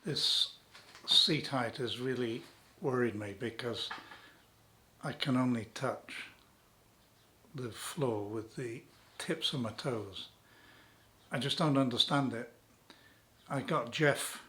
This seat height has really worried me because I can only touch the floor with the tips of my toes. I just don't understand it. I got Jeff,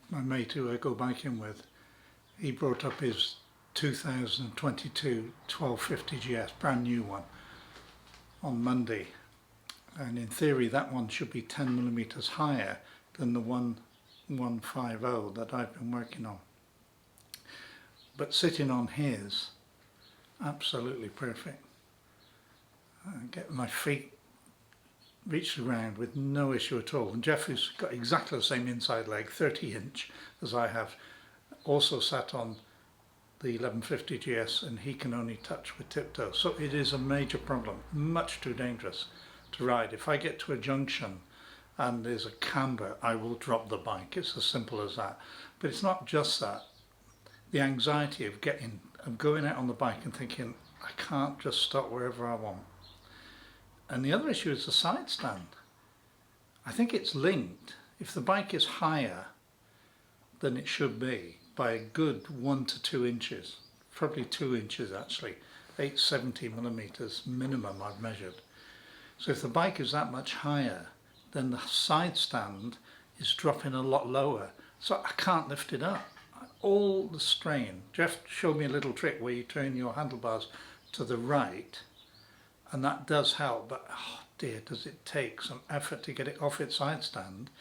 my mate who I go biking with, he brought up his 2022 1250 GS, brand new one, on Monday, and in theory that one should be 10 millimeters higher than the 1150 that I've been working on. But sitting on his, absolutely perfect. I get my feet reach the ground with no issue at all. And Jeff, who's got exactly the same inside leg, 30-inch, as I have, also sat on the 1150 GS, and he can only touch with tiptoe. So it is a major problem, much too dangerous to ride. If I get to a junction and there's a camber, I will drop the bike. It's as simple as that. But it's not just that. The anxiety of going out on the bike and thinking, I can't just stop wherever I want. And the other issue is the side stand. I think it's linked. If the bike is higher than it should be by a good 1 to 2 inches, probably 2 inches actually, 870 millimeters minimum I've measured. So if the bike is that much higher, then the side stand is dropping a lot lower. So I can't lift it up. All the strain. Jeff showed me a little trick where you turn your handlebars to the right, and that does help, but oh dear, does it take some effort to get it off its side stand.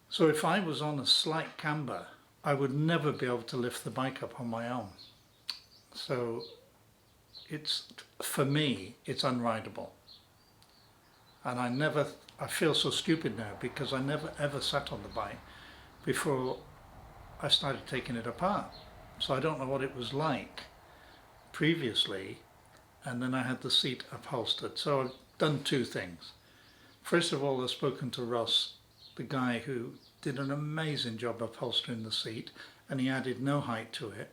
So if I was on a slight camber, I would never be able to lift the bike up on my own. So for me, it's unrideable. And I feel so stupid now because I never ever sat on the bike before I started taking it apart. So I don't know what it was like previously, and then I had the seat upholstered. So I've done two things. First of all, I've spoken to Ross, the guy who did an amazing job upholstering the seat, and he added no height to it,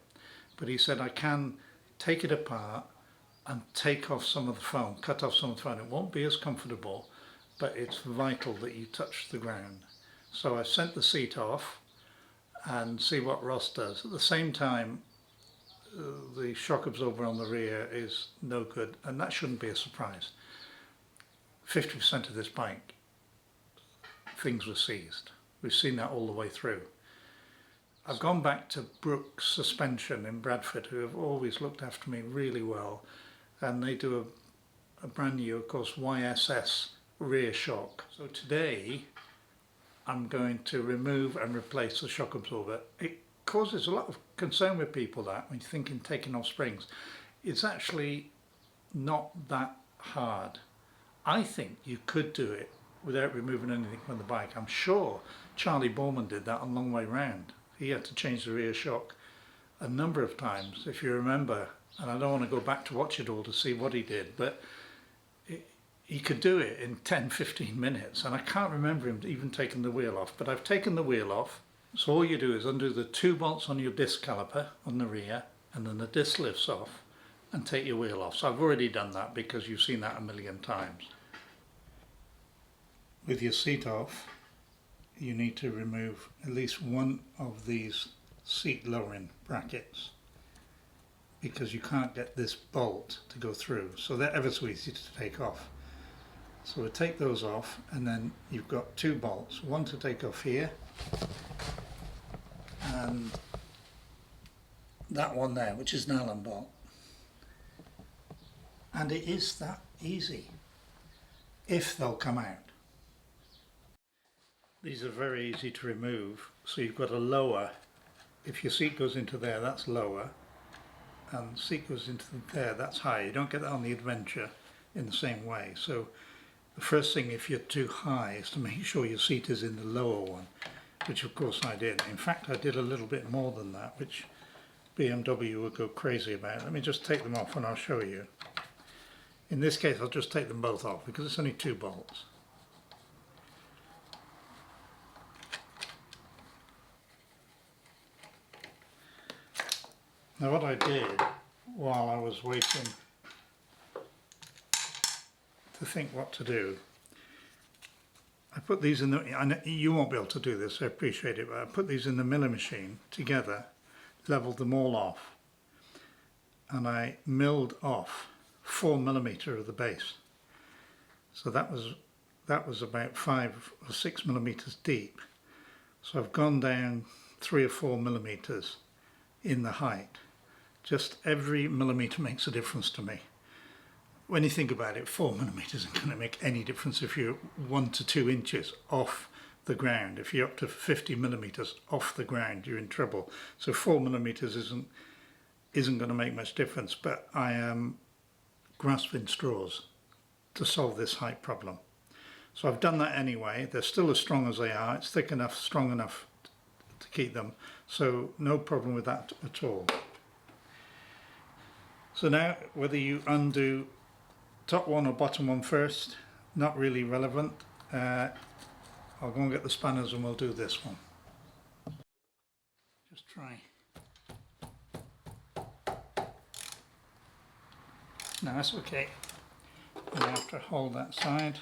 but he said I can take it apart and take off some of the foam, cut off some of the foam. It won't be as comfortable, but it's vital that you touch the ground. So I sent the seat off and see what Ross does. At the same time, the shock absorber on the rear is no good, and that shouldn't be a surprise. 50% of this bike, things were seized. We've seen that all the way through. I've gone back to Brook Suspension in Bradford, who have always looked after me really well, and they do a brand new, of course, YSS rear shock. So today I'm going to remove and replace the shock absorber. It causes a lot of concern with people that when you're thinking taking off springs. It's actually not that hard. I think you could do it without removing anything from the bike. I'm sure Charlie Borman did that on Long Way Round. He had to change the rear shock a number of times, if you remember, and I don't want to go back to watch it all to see what he did, but he could do it in 10-15 minutes, and I can't remember him even taking the wheel off, but I've taken the wheel off. So all you do is undo the 2 bolts on your disc caliper on the rear, and then the disc lifts off, and take your wheel off. So I've already done that because you've seen that a million times. With your seat off, you need to remove at least one of these seat lowering brackets because you can't get this bolt to go through. So they're ever so easy to take off. So we'll take those off, and then you've got 2 bolts, one to take off here and that one there, which is an Allen bolt. And it is that easy if they'll come out. These are very easy to remove. So you've got a lower, if your seat goes into there, that's lower, and the seat goes into there, that's higher. You don't get that on the Adventure in the same way. So the first thing, if you're too high, is to make sure your seat is in the lower one, which of course I did. In fact, I did a little bit more than that, which BMW would go crazy about. Let me just take them off and I'll show you. In this case, I'll just take them both off because it's only 2 bolts. Now what I did while I was waiting to think what to do, I put these in the, I know you won't be able to do this, I appreciate it, but I put these in the milling machine together, levelled them all off, and I milled off 4mm of the base. So that was about 5 or 6mm deep. So I've gone down 3 or 4mm in the height. Just every millimetre makes a difference to me. When you think about it, 4mm isn't going to make any difference if you're 1 to 2 inches off the ground. If you're up to 50mm off the ground, you're in trouble. So 4mm isn't going to make much difference, but I am grasping straws to solve this height problem. So I've done that anyway. They're still as strong as they are. It's thick enough, strong enough to keep them. So no problem with that at all. So now, whether you undo top one or bottom one first, not really relevant. I'll go and get the spanners and we'll do this one. Just try. No, that's okay. You have to hold that side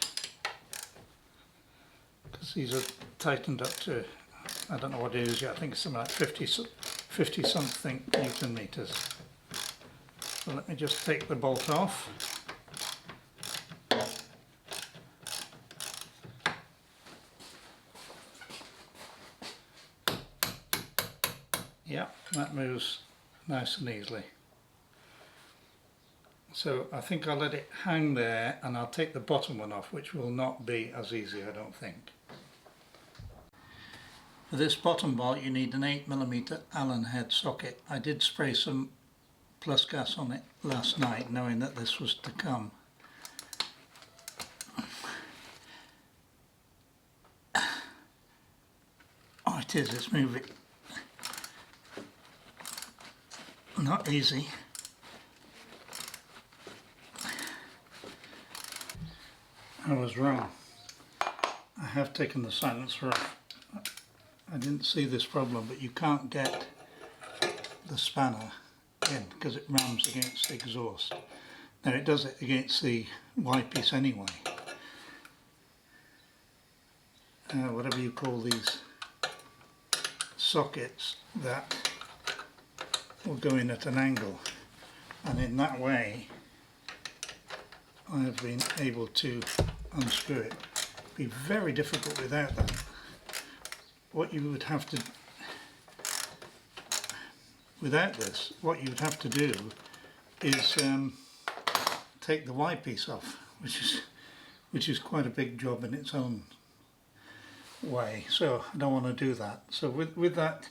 because these are tightened up to, I don't know what it is yet, I think it's something like 50 something Newton meters. So let me just take the bolt off. Yeah, that moves nice and easily. So I think I'll let it hang there and I'll take the bottom one off, which will not be as easy, I don't think. For this bottom bolt you need an 8mm Allen head socket. I did spray some plus gas on it last night knowing that this was to come. Oh, it is, it's moving. Not easy. I was wrong. I have taken the silencer off. I didn't see this problem, but you can't get the spanner in because it rams against the exhaust. Now it does it against the Y-piece anyway. Whatever you call these sockets that will go in at an angle, and in that way I have been able to unscrew it. It'd be very difficult without that. What you would have to, without this, what you would have to do is take the Y-piece off, which is quite a big job in its own way. So I don't want to do that. So with that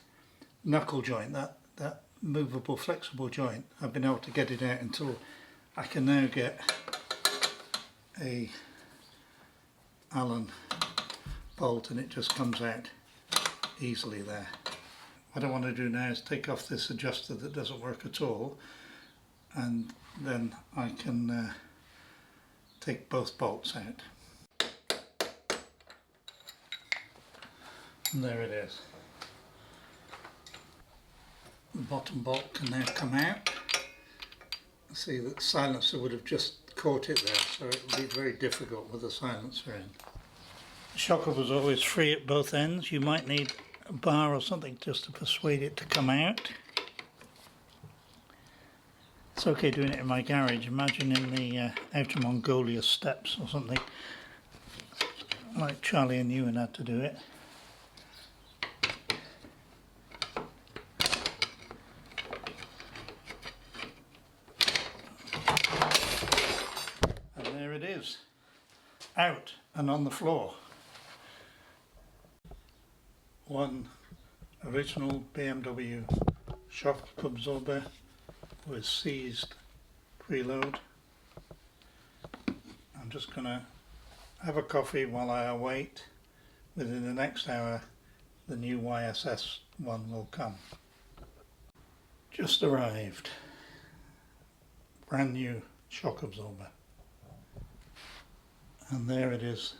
knuckle joint, that movable, flexible joint, I've been able to get it out until I can now get a Allen bolt and it just comes out easily there. What I want to do now is take off this adjuster that doesn't work at all, and then I can take both bolts out. And there it is. The bottom bolt can now come out. See that the silencer would have just caught it there, so it would be very difficult with the silencer in. The shock was always free at both ends. You might need a bar or something just to persuade it to come out. It's okay doing it in my garage. Imagine in the Outer Mongolia steppes or something, like Charlie and Ewan had to do it. And there it is, out and on the floor. One original BMW shock absorber was seized preload. I'm just going to have a coffee while I await. Within the next hour the new YSS one will come. Just arrived. Brand new shock absorber. And there it is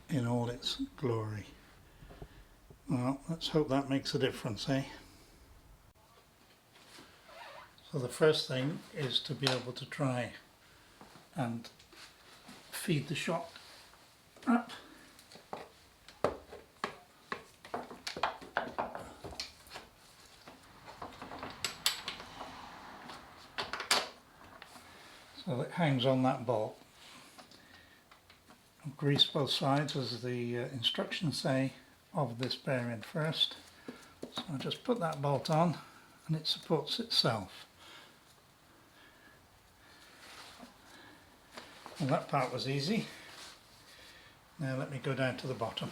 in all its glory. Well, let's hope that makes a difference, eh? So the first thing is to be able to try and feed the shock up. So it hangs on that bolt. Grease both sides as the instructions say of this bearing first. So I just put that bolt on and it supports itself. Well, that part was easy. Now let me go down to the bottom.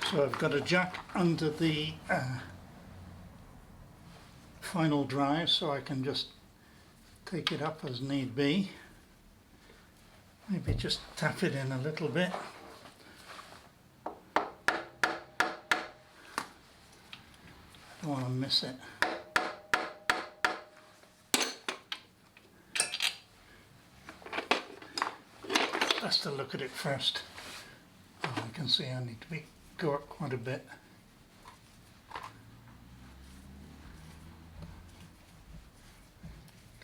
So I've got a jack under the final drive, so I can just take it up as need be. Maybe just tap it in a little bit. I don't want to miss it. Best to look at it first. Oh, I can see I need to go up quite a bit.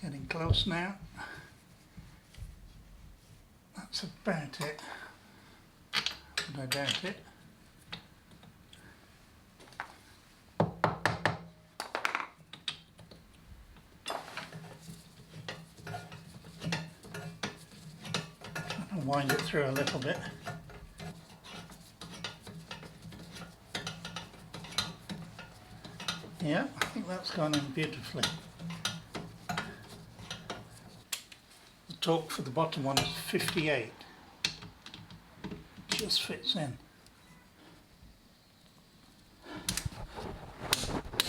Getting close now. That's about it. But I doubt it. Trying to wind it through a little bit. Yeah, I think that's gone in beautifully. The torque for the bottom one is 58. Just fits in.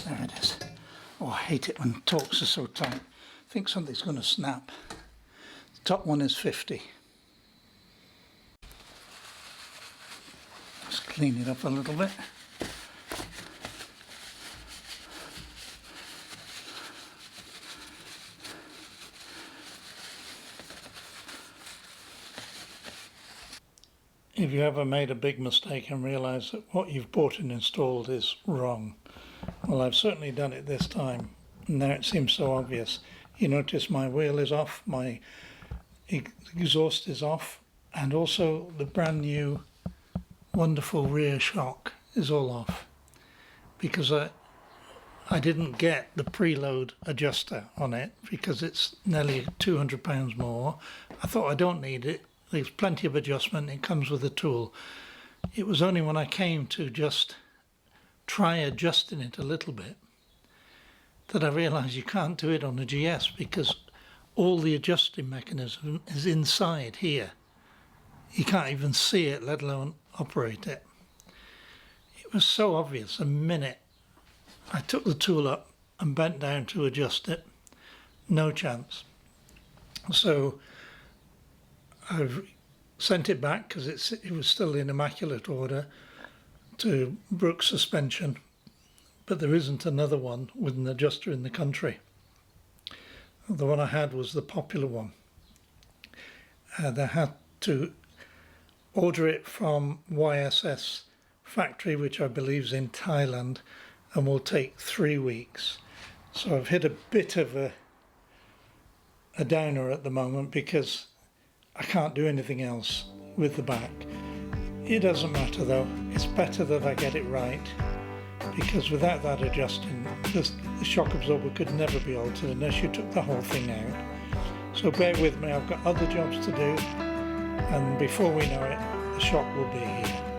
There it is. Oh, I hate it when torques are so tight. I think something's going to snap. The top one is 50. Just clean it up a little bit. If you ever made a big mistake and realise that what you've bought and installed is wrong, well, I've certainly done it this time. Now it seems so obvious. You notice my wheel is off, my exhaust is off, and also the brand new wonderful rear shock is all off, because I didn't get the preload adjuster on it because it's nearly £200 more. I thought I don't need it. There's plenty of adjustment, it comes with a tool. It was only when I came to just try adjusting it a little bit that I realised you can't do it on a GS because all the adjusting mechanism is inside here. You can't even see it, let alone operate it. It was so obvious the minute I took the tool up and bent down to adjust it. No chance. So I've sent it back because it was still in immaculate order to Brook Suspension, but there isn't another one with an adjuster in the country. The one I had was the popular one. They had to order it from YSS factory, which I believe is in Thailand, and will take 3 weeks. So I've hit a bit of a downer at the moment because I can't do anything else with the back. It doesn't matter though, it's better that I get it right, because without that adjusting, the shock absorber could never be altered unless you took the whole thing out. So bear with me, I've got other jobs to do, and before we know it, the shock will be here.